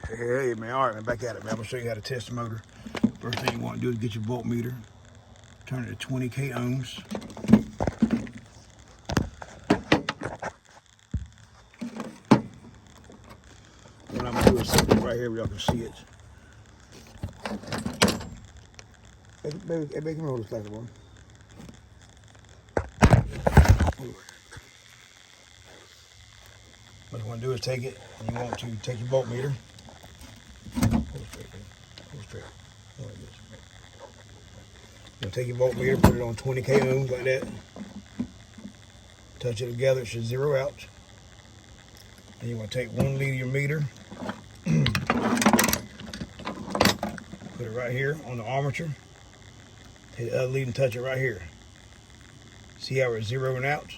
Hey man, all right man, back at it man. I'm gonna show you how to test the motor. First thing you want to do is get your voltmeter, turn it to 20k ohms. What I'm gonna do is set it right here where y'all can see it. Make him roll this like a one. What you want to do is take it, and you want to take your voltmeter. Hold straight, man. Hold straight. Like this. You'll take your voltmeter, put it on 20k ohms like that. Touch it together, it should zero out. And you want to take 1 lead of your meter, put it right here on the armature. Take the other lead and touch it right here. See how it's zeroing out?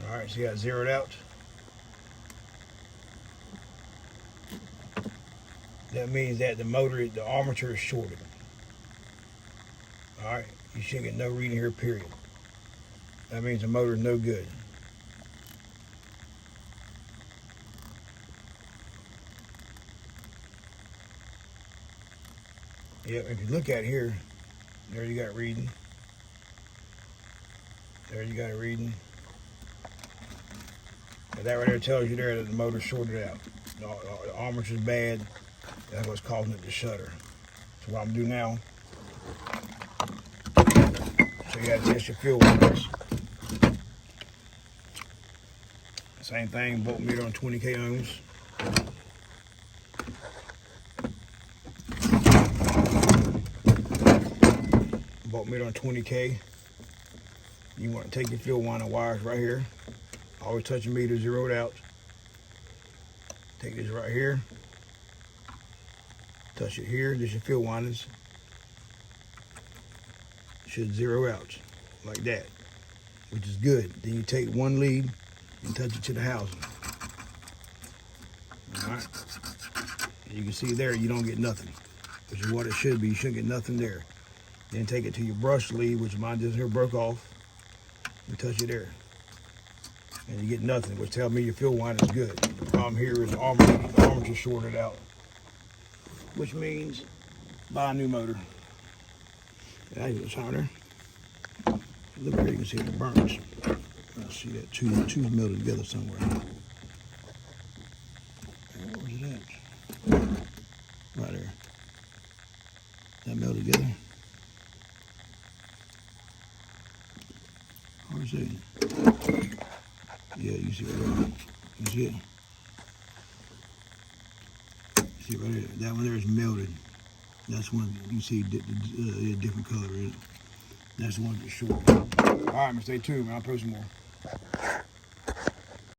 All right, see how it's zeroed out? That means that the motor, the armature is shorted. All right, you should get no reading here, period. That means the motor is no good. Yeah, if you look at here, there you got reading. There you got it reading. But that right there tells you there that the motor's shorted out. The armature's bad. That's what's causing it to shudder. So what I'm gonna do now, so you gotta test your fuel wires. Same thing, voltmeter on 20k ohms. Voltmeter on 20k. You want to take your fuel wires right here. Always touch your meter zeroed out. Take this right here. Touch it here. This is your fuel windings. Should zero out like that, which is good. Then you take 1 lead and touch it to the housing. All right. And you can see there you don't get nothing, which is what it should be. You shouldn't get nothing there. Then take it to your brush lead, which mine just here broke off, and touch it there. And you get nothing, which tells me your fuel wind is good. The problem here is the armature shorted out, which means buy a new motor. That's what's on there. Look here, you can see the burns. I see that two's melted together somewhere. Where's it at? Right there. That melted together. Where's it? Yeah, you see right there. You see it? See right there. That one there is melted. That's one you see a different color in it. That's the one that's short. All right, man, stay tuned, man. I'll post some more.